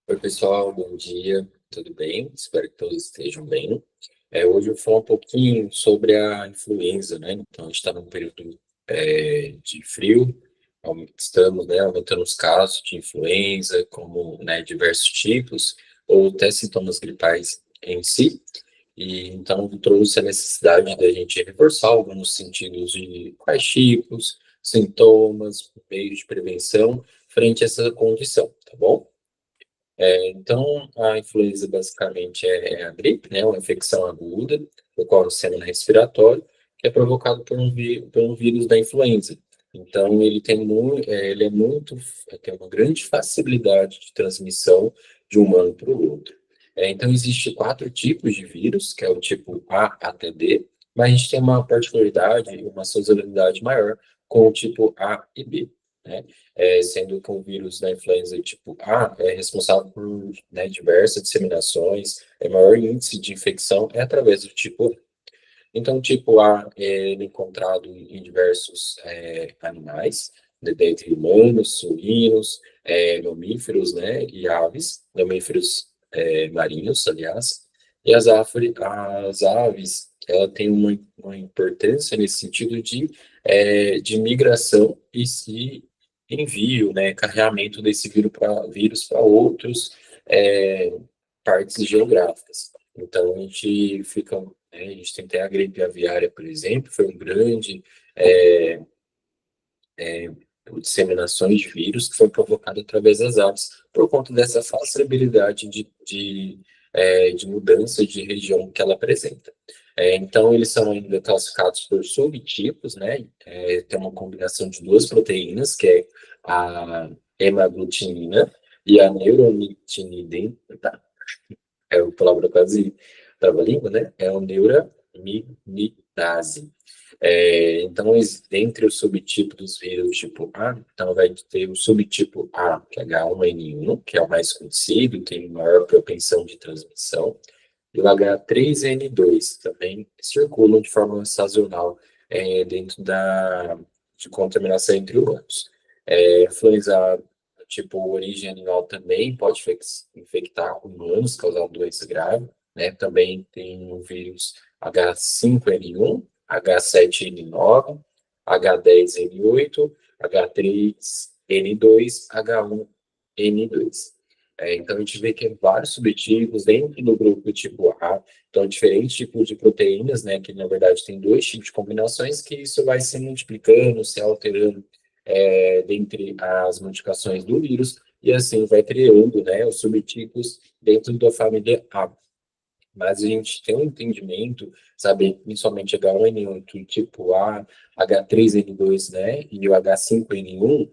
Oi, pessoal, bom dia, tudo bem? Espero que todos estejam bem. Hoje eu vou falar um pouquinho sobre a influenza, né? Então, a gente está num período de frio, estamos, né, aumentando os casos de influenza, como, né, diversos tipos, ou até sintomas gripais em si. E então trouxe a necessidade da gente reforçar alguns sentidos de quais tipos, sintomas, meios de prevenção frente a essa condição, tá bom? Então, a influenza basicamente é a gripe, né, uma infecção aguda, ocorre no sistema respiratório, que é provocado por um vírus da influenza. Então, ele é muito, tem uma grande facilidade de transmissão de um humano para o outro. Então, existe quatro tipos de vírus, que é o tipo A até D, mas a gente tem uma particularidade, uma sazonalidade maior com o tipo A e B, né? Sendo que o vírus da influenza tipo A é responsável por, né, diversas disseminações, maior índice de infecção é através do tipo A. Então, o tipo A é encontrado em diversos animais, dentre humanos, suínos, mamíferos, né, e aves, mamíferos marinhos, aliás, e as aves, ela tem uma importância nesse sentido de migração e envio, né, carregamento desse vírus para outros é, partes geográficas. Então, a gente tem até a gripe aviária, por exemplo, foi um grande é, disseminações de vírus que foi provocado através das aves, por conta dessa facilidade de mudança de região que ela apresenta. Então, eles são ainda classificados por subtipos, né? Tem uma combinação de duas proteínas, que é a hemaglutinina e a neuronitinidina, tá? É a palavra quase trava-língua, né? É o neuraminidase. Então, dentre os subtipos dos vírus tipo A, então vai ter o subtipo A, que é H1N1, que é o mais conhecido, tem maior propensão de transmissão, e o H3N2 também circulam de forma sazonal dentro de contaminação entre humanos. Influenza tipo origem animal também pode infectar humanos, causar doença grave, né? Também tem o vírus H5N1, H7N9, H10N8, H3N2, H1N2. Então, a gente vê que tem vários subtipos dentro do grupo tipo A, então, diferentes tipos de proteínas, né, que na verdade tem dois tipos de combinações, que isso vai se multiplicando, se alterando dentre as modificações do vírus, e assim vai criando, né, os subtipos dentro da família A. Mas a gente tem um entendimento, sabe, principalmente H1N1, que tipo A, H3N2, né, e o H5N1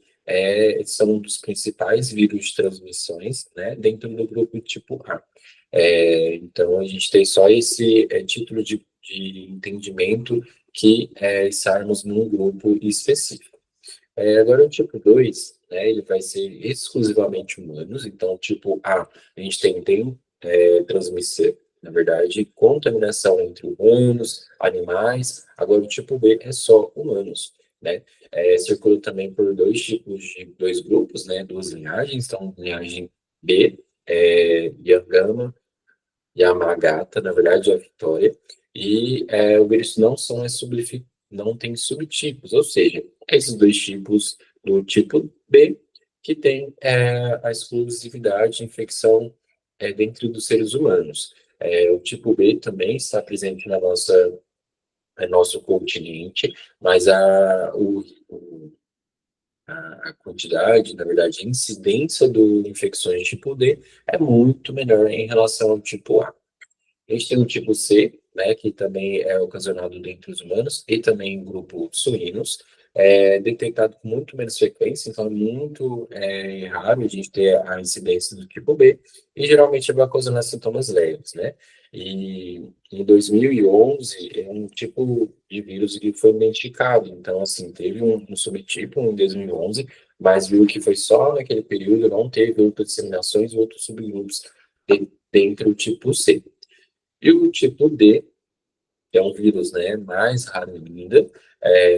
são um dos principais vírus de transmissões, né, dentro do grupo tipo A. Então, a gente tem só esse título de entendimento que estarmos num grupo específico. Agora, o tipo 2, né, ele vai ser exclusivamente humanos, então, tipo A, a gente tem transmissão, na verdade, contaminação entre humanos, animais, agora o tipo B é só humanos, né? Circula também por dois grupos, né, duas linhagens, então, linhagem B, Yangama, Yamagata, na verdade, é a Vitória, e o vírus não tem subtipos, ou seja, esses dois tipos do tipo B que tem a exclusividade de infecção dentro dos seres humanos. O tipo B também está presente nosso continente, mas a quantidade, na verdade, a incidência de infecções tipo D é muito menor em relação ao tipo A. A gente tem o tipo C, né, que também é ocasionado dentre os humanos, e também em grupo suínos, detectado com muito menos frequência, então é muito raro a gente ter a incidência do tipo B, e geralmente vai ocasionar sintomas leves, né? E em 2011, é um tipo de vírus que foi identificado, então, assim, teve um subtipo em 2011, mas viu que foi só naquele período, não teve outras disseminações e outros subgrupos dentro do tipo C. E o tipo D que é um vírus, né, mais raro ainda,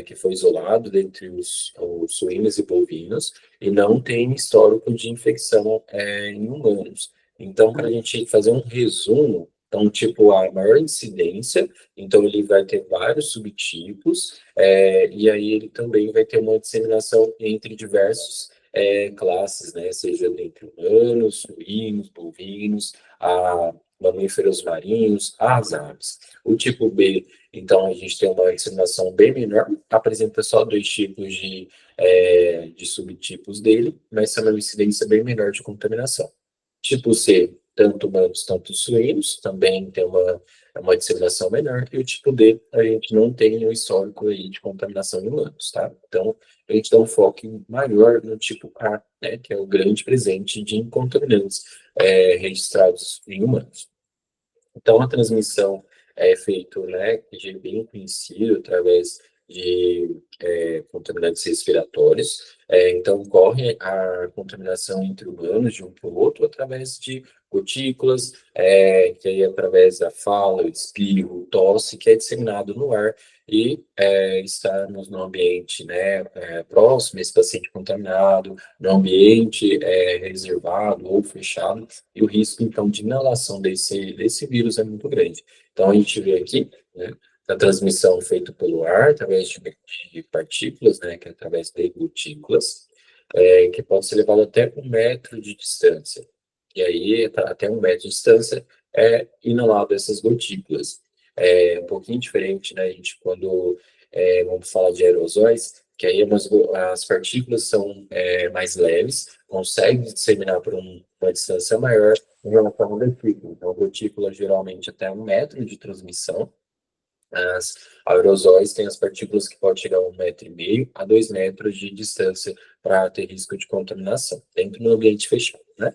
que foi isolado dentre os suínos e bovinos, e não tem histórico de infecção em humanos. Então, para a gente fazer um resumo, então, tipo, a maior incidência, então ele vai ter vários subtipos, e aí ele também vai ter uma disseminação entre diversos classes, né, seja dentre humanos, suínos, bovinos, mamíferos marinhos, as aves. O tipo B, então, a gente tem uma disseminação bem menor, apresenta só dois tipos de subtipos dele, mas tem uma incidência bem menor de contaminação. Tipo C, tanto humanos, tanto suínos, também tem uma disseminação menor, e o tipo D, a gente não tem um histórico aí de contaminação em humanos, tá? Então, a gente dá um foco maior no tipo A, né, que é o grande presente de incontaminantes registrados em humanos. Então, a transmissão é feita, né, que já é bem conhecido, através de contaminantes respiratórios. Então, ocorre a contaminação entre humanos de um para o outro através de gotículas, que aí é através da fala, espirro, tosse, que é disseminado no ar e estamos no ambiente, né, próximo, esse paciente contaminado, no ambiente reservado ou fechado, e o risco, então, de inalação desse vírus é muito grande. Então, a gente vê aqui, né, a transmissão feita pelo ar, através de partículas, né, que é através de gotículas, que pode ser levado até 1 metro de distância. E aí, até 1 metro de distância, é inalado essas gotículas. É um pouquinho diferente, né, a gente, quando vamos falar de aerosóis, que aí as partículas são mais leves, conseguem disseminar por uma distância maior em relação ao gotícula. Então, a gotícula geralmente até 1 metro de transmissão. As aerosóis têm as partículas que podem chegar a 1,5 m a 2 metros de distância para ter risco de contaminação, dentro do ambiente fechado, né?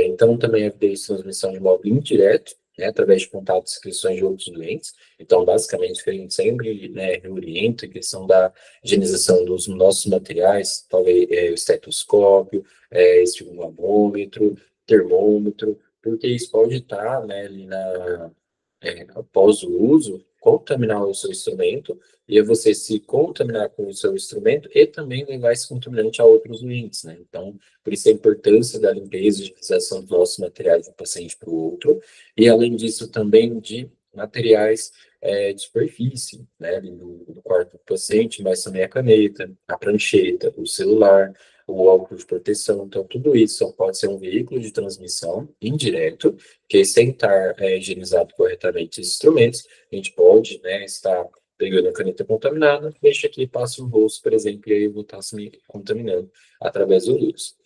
Então, também é evidência transmissão de modo indireto, né, através de contato e secreções de outros doentes. Então, basicamente, o que a gente sempre, né, reorienta a questão da higienização dos nossos materiais, talvez o estetoscópio, esfigmomômetro, termômetro, porque isso pode estar, né, ali após o uso, contaminar o seu instrumento, e você se contaminar com o seu instrumento e também levar esse contaminante a outros doentes, né? Então, por isso a importância da limpeza e utilização dos nossos materiais de um paciente para o outro, e além disso também de materiais de superfície, né, do quarto do paciente, mas também a caneta, a prancheta, o celular, o óculos de proteção. Então, tudo isso pode ser um veículo de transmissão indireto, que sem estar higienizado corretamente esses instrumentos, a gente pode, né, estar pegando a caneta contaminada, deixa aqui, passa no rosto, por exemplo, e aí eu vou estar se me contaminando através do vírus.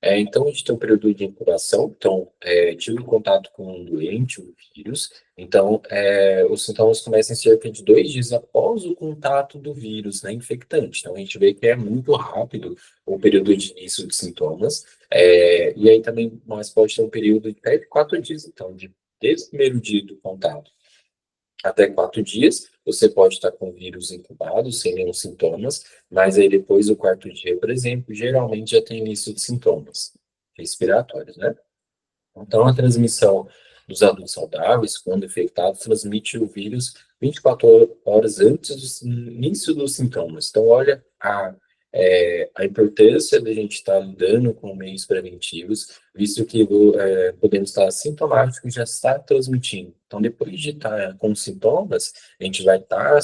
Então, a gente tem um período de incubação. Então, tive contato com um doente, um vírus. Então, os sintomas começam em cerca de 2 dias após o contato do vírus, né, infectante. Então, a gente vê que é muito rápido o período de início de sintomas. E aí também, mas pode ter um período de até 4 dias. Então, desde o primeiro dia do contato até 4 dias, você pode estar com o vírus incubado, sem nenhum sintomas, mas aí depois do quarto dia, por exemplo, geralmente já tem início de sintomas respiratórios, né? Então, a transmissão dos adultos saudáveis, quando infectados, transmite o vírus 24 horas antes do início dos sintomas. Então, olha a importância da gente estar lidando com meios preventivos, visto que podemos estar sintomáticos e já estar transmitindo. Então, depois de estar com sintomas, a gente vai estar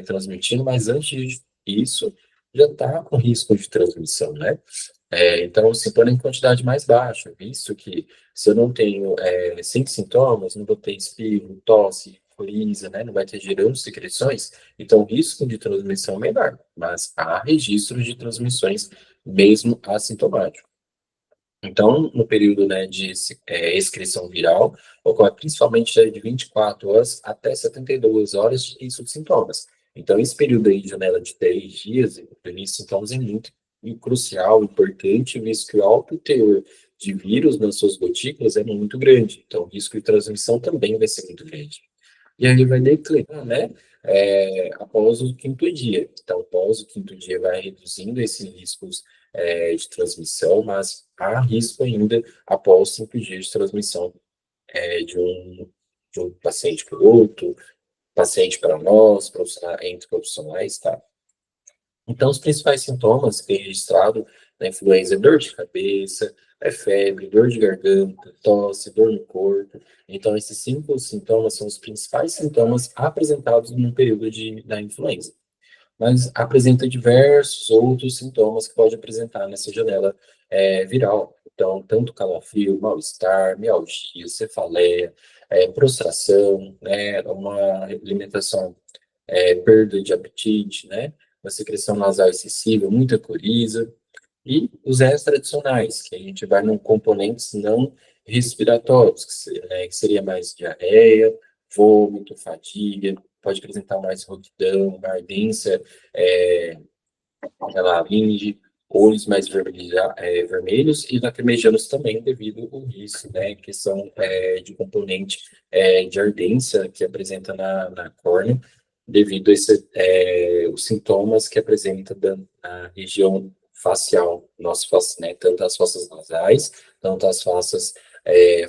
transmitindo, mas antes disso, já está com risco de transmissão, né? Então, se for em quantidade mais baixa, visto que se eu não tenho 5 sintomas, não vou ter espirro, tosse, coriza, né? Não vai ter gerando secreções, então o risco de transmissão é menor, mas há registros de transmissões mesmo assintomático. Então, no período, né, de excreção viral, ocorre principalmente de 24 horas até 72 horas de início de sintomas. Então, esse período aí de janela de 3 dias, do início de sintomas, é muito crucial, importante, visto que o alto teor de vírus nas suas gotículas é muito grande. Então, o risco de transmissão também vai ser muito grande. E aí vai declinar, né? Após o quinto dia. Então, após o quinto dia, vai reduzindo esses riscos de transmissão, mas há risco ainda após 5 dias de transmissão de um de um paciente para o outro, paciente para nós, entre profissionais, tá? Então, os principais sintomas que tem registrado na influenza é dor de cabeça, é febre, dor de garganta, tosse, dor no corpo. Então, esses 5 sintomas são os principais sintomas apresentados no período da influenza. Mas apresenta diversos outros sintomas que pode apresentar nessa janela viral. Então, tanto calafrio, mal-estar, mialgia, cefaleia, prostração, né, uma alimentação perda de apetite, né? Uma secreção nasal excessiva, muita coriza, e os extra-adicionais, que a gente vai num componentes não respiratórios, que seria mais diarreia, vômito, fadiga, pode apresentar mais rouquidão, uma ardência na laringe, olhos mais vermelhos e lacrimejanos também, devido ao risco, né, que são de componente de ardência que apresenta na córnea, devido a os sintomas que apresenta na região facial, nossa face, né, tanto as fossas nasais, tanto as faces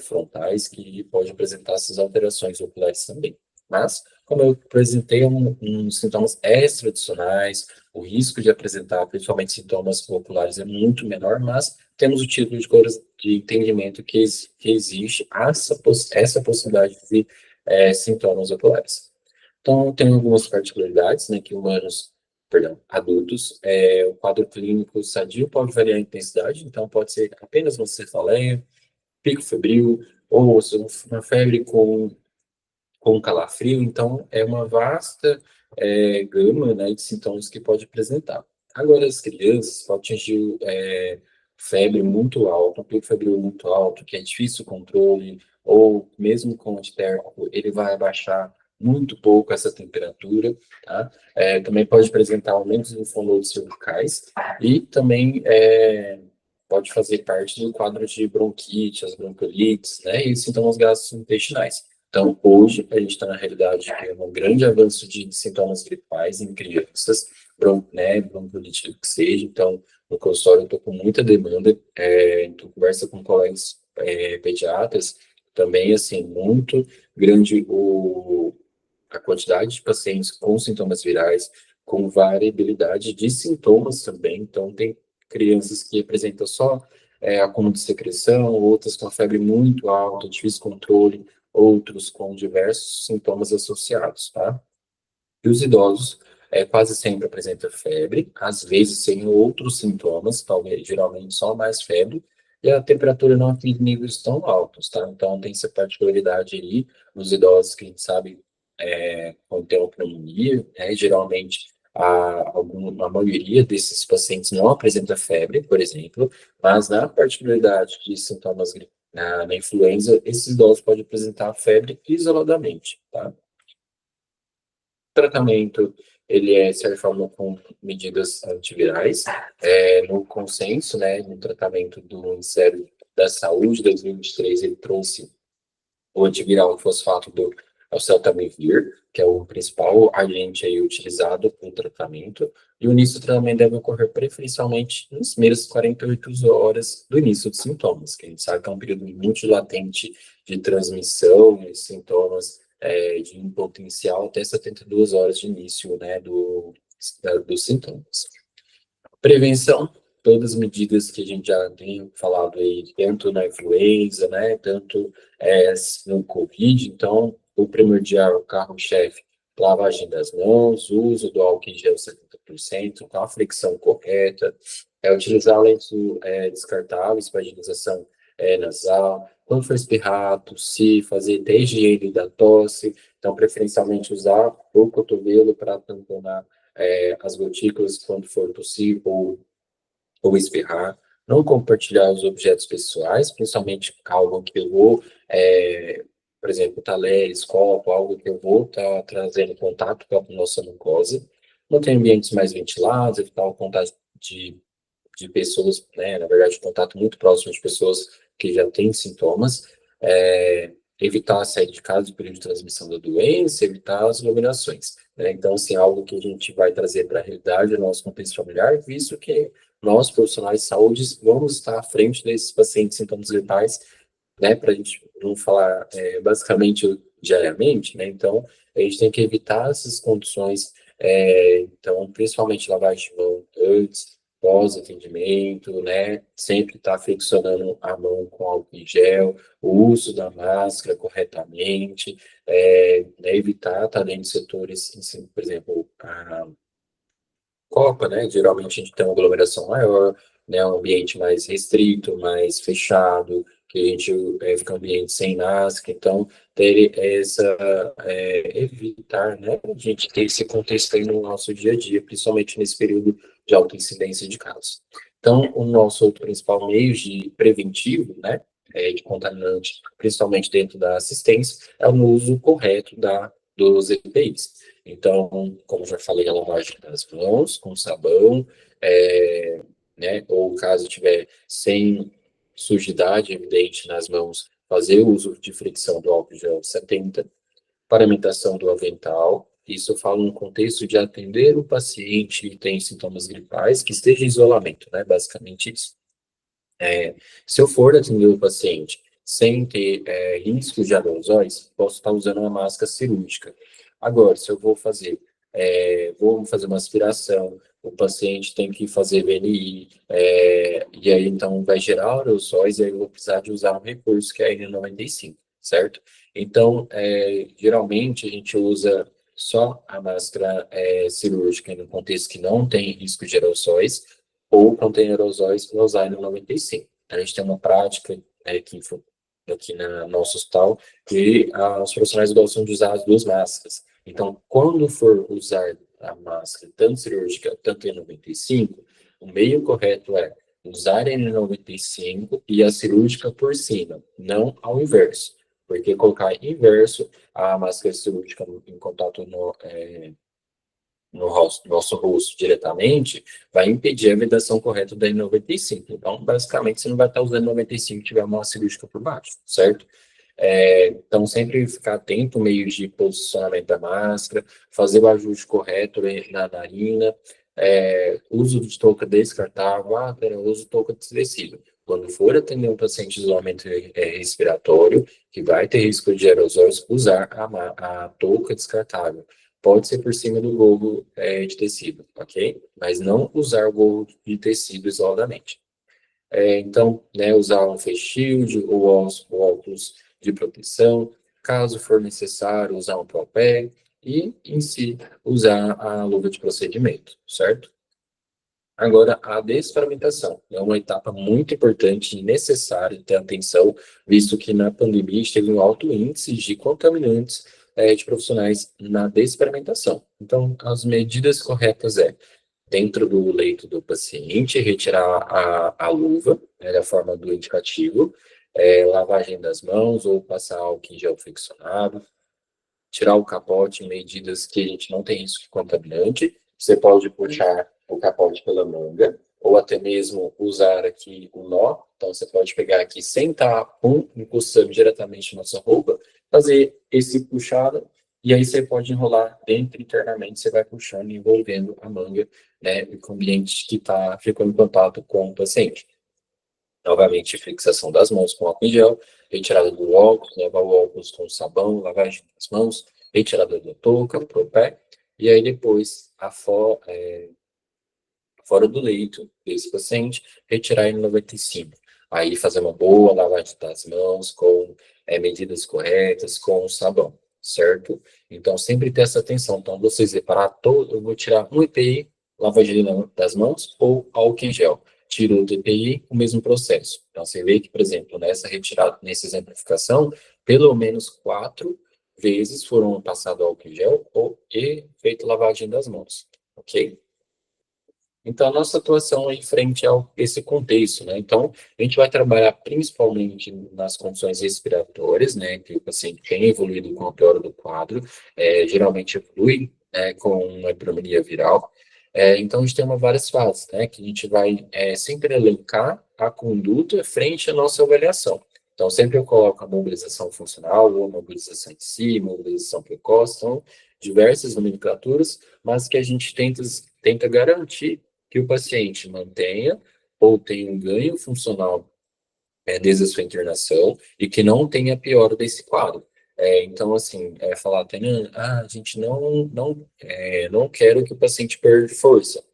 frontais, que pode apresentar essas alterações oculares também. Mas, como eu apresentei, uns sintomas extra-adicionais, o risco de apresentar, principalmente sintomas oculares, é muito menor, mas temos o título de entendimento que existe essa possibilidade de sintomas oculares. Então, tem algumas particularidades, né, que humanos, perdão, adultos, o quadro clínico sadio pode variar em intensidade, então pode ser apenas uma cefaleia, pico febril, ou uma febre com calafrio, então é uma vasta gama, né, de sintomas que pode apresentar. Agora, as crianças podem atingir febre muito alta, um pico febril muito alto, que é difícil o controle, ou mesmo com antitérmico, ele vai abaixar muito pouco essa temperatura, tá? Também pode apresentar aumentos em fonodos cervicais e também pode fazer parte do quadro de bronquite, as bronquiolites, né, e sintomas gastrointestinais. Então, hoje, a gente está na realidade que é um grande avanço de sintomas gripais em crianças, bronquiolite que seja. Então, no consultório eu estou com muita demanda, então conversa com colegas pediatras, também, assim, muito grande a quantidade de pacientes com sintomas virais, com variabilidade de sintomas também. Então, tem crianças que apresentam só acúmulo de secreção, outras com a febre muito alta, difícil controle, outros com diversos sintomas associados, tá? E os idosos quase sempre apresentam febre, às vezes sem outros sintomas, talvez geralmente só mais febre, e a temperatura não atinge níveis tão altos, tá? Então tem essa particularidade aí nos idosos que a gente sabe quando tem uma pneumonia, geralmente a maioria desses pacientes não apresenta febre, por exemplo, mas na particularidade de sintomas na influenza, esses idosos podem apresentar febre isoladamente, tá? O tratamento, ele de certa forma, com medidas antivirais, no consenso, né, no tratamento do Ministério da Saúde, 2023, ele trouxe o antiviral fosfato do oseltamivir, que é o principal agente aí utilizado para o tratamento, e o início do tratamento deve ocorrer preferencialmente nas primeiras 48 horas do início dos sintomas, que a gente sabe que é um período muito latente de transmissão e sintomas de um potencial até 72 horas de início, né, dos sintomas. Prevenção, todas as medidas que a gente já tem falado aí, tanto na influenza, né, tanto no Covid. Então, o primordial, o carro-chefe, lavagem das mãos, uso do álcool em gel 70%, com a fricção correta, utilizar lentes descartáveis para higienização nasal, quando for espirrar, tossir, fazer desde higiene da tosse, então, preferencialmente usar o cotovelo para tamponar as gotículas quando for possível, ou espirrar, não compartilhar os objetos pessoais, principalmente algo que eu vou, por exemplo, talheres, copo, algo que eu vou estar trazendo contato com a nossa mucosa, manter ambientes mais ventilados, evitar o contato de pessoas, né, na verdade, contato muito próximo de pessoas que já têm sintomas, evitar sair de casa no período de transmissão da doença, evitar as aglomerações, né? Então, assim, algo que a gente vai trazer para a realidade do nosso contexto familiar, visto que nós, profissionais de saúde, vamos estar à frente desses pacientes com sintomas gripais, né, para a gente não falar basicamente diariamente, né? Então, a gente tem que evitar essas condições, então, principalmente lavagem de mão antes, pós-atendimento, né? Sempre estar friccionando a mão com álcool em gel, o uso da máscara corretamente, né? Evitar estar dentro de setores, assim, por exemplo, a Copa, né? Geralmente a gente tem uma aglomeração maior, né? Um ambiente mais restrito, mais fechado, que a gente fica um ambiente sem máscara, então ter evitar, né? A gente ter esse contexto aí no nosso dia a dia, principalmente nesse período de alta incidência de casos. Então, o nosso outro principal meio de preventivo, né? De contaminante, principalmente dentro da assistência, é o uso correto dos EPIs. Então, como já falei, a lavagem das mãos com sabão, né, ou caso tiver sem sujidade evidente nas mãos, fazer o uso de fricção do álcool gel 70, paramentação do avental. Isso eu falo no contexto de atender o paciente que tem sintomas gripais, que esteja em isolamento, né, basicamente isso. Se eu for atender o paciente sem ter risco de aerosóis, posso estar usando uma máscara cirúrgica. Agora, se eu vou fazer uma aspiração, o paciente tem que fazer VNI, e aí então vai gerar aerossóis, e aí eu vou precisar de usar um recurso que é a N95, certo? Então, geralmente a gente usa só a máscara cirúrgica no contexto que não tem risco de aerossóis, ou contém aerosóis para usar N95. A gente tem uma prática aqui no nosso hospital que os profissionais gostam de usar as duas máscaras. Então, quando for usar a máscara, tanto cirúrgica, tanto N95, o meio correto é usar a N95 e a cirúrgica por cima, não ao inverso. Porque colocar inverso, a máscara cirúrgica em contato no nosso rosto diretamente, vai impedir a vedação correta da N95. Então, basicamente, você não vai estar usando 95 se tiver uma cirúrgica por baixo, certo? Então, sempre ficar atento, meio de posicionamento da máscara, fazer o ajuste correto na narina, uso de touca descartável, uso de touca de tecido. Quando for atender um paciente de isolamento respiratório, que vai ter risco de aerosóis, usar a touca descartável. Pode ser por cima do gorro de tecido, ok? Mas não usar o gorro de tecido isoladamente. Então, né, usar um face shield ou óculos de proteção, caso for necessário, usar um propé e, em si, usar a luva de procedimento, certo? Agora, a desfragmentação é uma etapa muito importante e necessária de ter atenção, visto que na pandemia a gente teve um alto índice de contaminantes de profissionais na desfragmentação. Então, as medidas corretas dentro do leito do paciente, retirar a luva, né, da forma do indicativo, lavagem das mãos ou passar álcool em gel friccionado, tirar o capote em medidas que a gente não tem risco de contaminante. Você pode puxar o capote pela manga, ou até mesmo usar aqui o nó. Então, você pode pegar aqui sem estar encostando diretamente na sua roupa, fazer esse puxado, e aí você pode enrolar dentro internamente, você vai puxando, envolvendo a manga, né, com o ambiente que está ficando em contato com o paciente. Novamente, fixação das mãos com álcool em gel, retirada do óculos, lavar o óculos com sabão, lavagem das mãos, retirada da touca, pro pé, e aí depois, fora do leito desse paciente, retirar N95. Aí fazer uma boa lavagem das mãos com medidas corretas, com sabão, certo? Então, sempre ter essa atenção. Então, vocês separar todo, eu vou tirar um EPI, lavagem das mãos ou álcool em gel. Tiro o EPI, o mesmo processo. Então, você vê que, por exemplo, nessa retirada, nessa exemplificação, pelo menos 4 vezes foram passado álcool em gel e feito lavagem das mãos, ok? Então, a nossa atuação é em frente a esse contexto, né? Então, a gente vai trabalhar principalmente nas condições respiratórias, né? Que o paciente tem evoluído com a piora do quadro, geralmente evolui com uma pneumonia viral. Então, a gente tem várias fases, né? Que a gente vai sempre elencar a conduta frente à nossa avaliação. Então, sempre eu coloco a mobilização funcional, ou mobilização em si, mobilização precoce, então, diversas nomenclaturas, mas que a gente tenta garantir que o paciente mantenha ou tenha um ganho funcional desde a sua internação e que não tenha pior desse quadro. Então, assim, falar até, a gente não quer que o paciente perca força.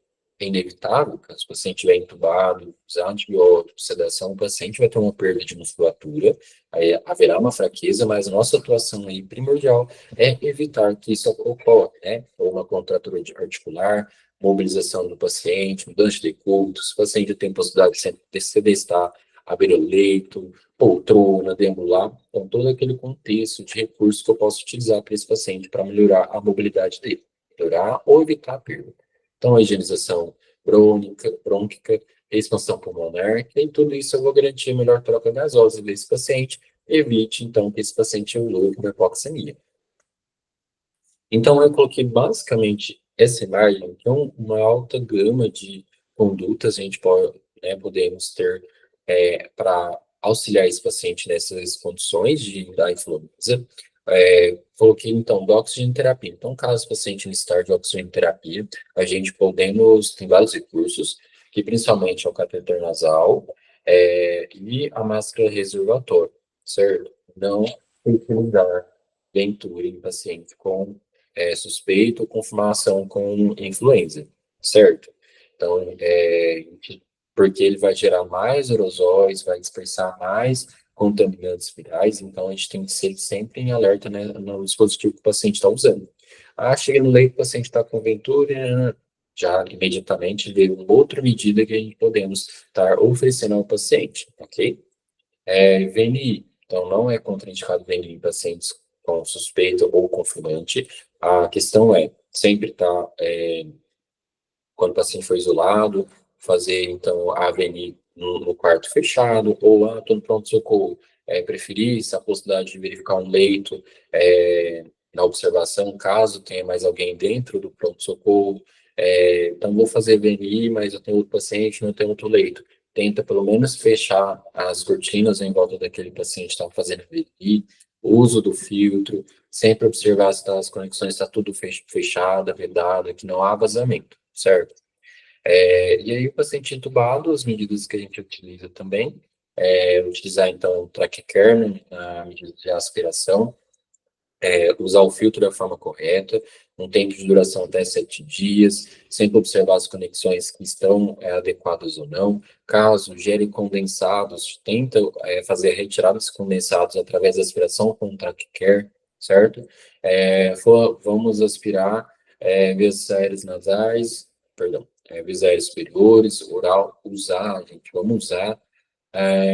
É inevitável, caso o paciente estiver entubado, usar antibiótico, sedação, o paciente vai ter uma perda de musculatura, aí haverá uma fraqueza, mas a nossa atuação aí primordial é evitar que isso ocorra, né? Ou uma contratura articular, mobilização do paciente, mudança de decúbito, se o paciente tem possibilidade de sedestar, abrir o leito, poltrona, deambular, então todo aquele contexto de recursos que eu posso utilizar para esse paciente para melhorar a mobilidade dele, melhorar ou evitar a perda. Então, a higienização brônquica, expansão pulmonar, e tudo isso eu vou garantir a melhor troca gasosa desse paciente, evite, então, que esse paciente evolua com hipoxemia. Então, eu coloquei basicamente essa imagem, que é uma alta gama de condutas a gente pode, né, podemos ter para auxiliar esse paciente nessas condições da influenza. Coloquei, então, da oxigenoterapia. Então, caso o paciente necessitar de oxigenoterapia, a gente tem vários recursos, que principalmente é o cateter nasal e a máscara reservatória, certo? Não utilizar Venturi em paciente com suspeito ou confirmação com influenza, certo? Então, porque ele vai gerar mais aerosóis, vai dispersar mais contaminantes virais, então a gente tem que ser sempre em alerta, né, no dispositivo que o paciente está usando. Chega no leito, o paciente está com Venturi, já imediatamente vê uma outra medida que a gente podemos estar oferecendo ao paciente, ok? VNI, então não é contraindicado VNI em pacientes com suspeita ou confirmante. A questão é sempre estar, quando o paciente for isolado, fazer então a AVNI no quarto fechado, ou estou no pronto-socorro, preferir se a possibilidade de verificar um leito na observação, caso tenha mais alguém dentro do pronto-socorro. Então, vou fazer VNI, mas eu tenho outro paciente, não tenho outro leito. Tenta pelo menos fechar as cortinas em volta daquele paciente que está fazendo VNI, uso do filtro, sempre observar se as conexões estão tudo fechada, vedada, que não há vazamento, certo? E aí, o paciente entubado, as medidas que a gente utiliza também, utilizar então o Trachicare, a medida de aspiração, usar o filtro da forma correta, um tempo de duração até 7 dias, sempre observar as conexões que estão adequadas ou não. Caso gere condensados, tenta fazer a retirada dos condensados através da aspiração com o Trachicare, certo? Vamos aspirar vias aéreas nasais, perdão, vias aéreas superiores, oral, vamos usar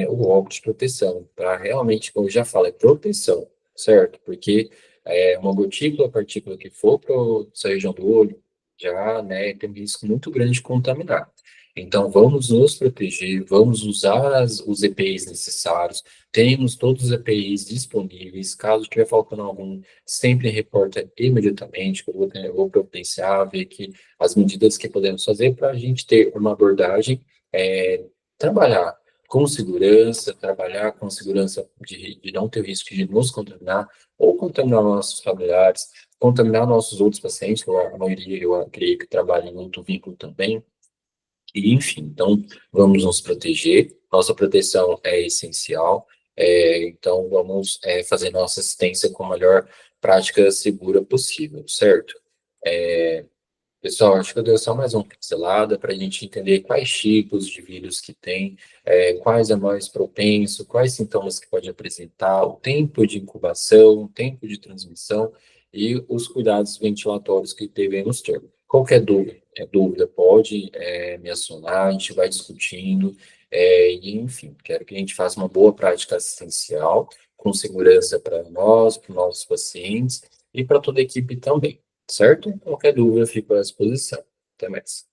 o óculos de proteção, para realmente, como eu já falei, proteção, certo? Porque uma gotícula, a partícula que for para essa região do olho, já, né, tem um risco muito grande de contaminar. Então, vamos nos proteger, vamos usar os EPIs necessários, temos todos os EPIs disponíveis, caso estiver faltando algum, sempre reporta imediatamente, que eu vou providenciar, ver que as medidas que podemos fazer para a gente ter uma abordagem, trabalhar com segurança, trabalhar com segurança de não ter o risco de nos contaminar ou contaminar nossos familiares, contaminar nossos outros pacientes, que a maioria eu creio que trabalha em outro vínculo também. E, enfim, então vamos nos proteger, nossa proteção é essencial, então vamos fazer nossa assistência com a melhor prática segura possível, certo? Pessoal, acho que eu dei só mais uma pincelada para a gente entender quais tipos de vírus que tem, quais é mais propenso, quais sintomas que pode apresentar, o tempo de incubação, o tempo de transmissão e os cuidados ventilatórios que devemos ter. Qualquer dúvida pode me acionar, a gente vai discutindo, e enfim, quero que a gente faça uma boa prática assistencial, com segurança para nós, para os nossos pacientes e para toda a equipe também. Certo? Qualquer dúvida, eu fico à disposição. Até mais.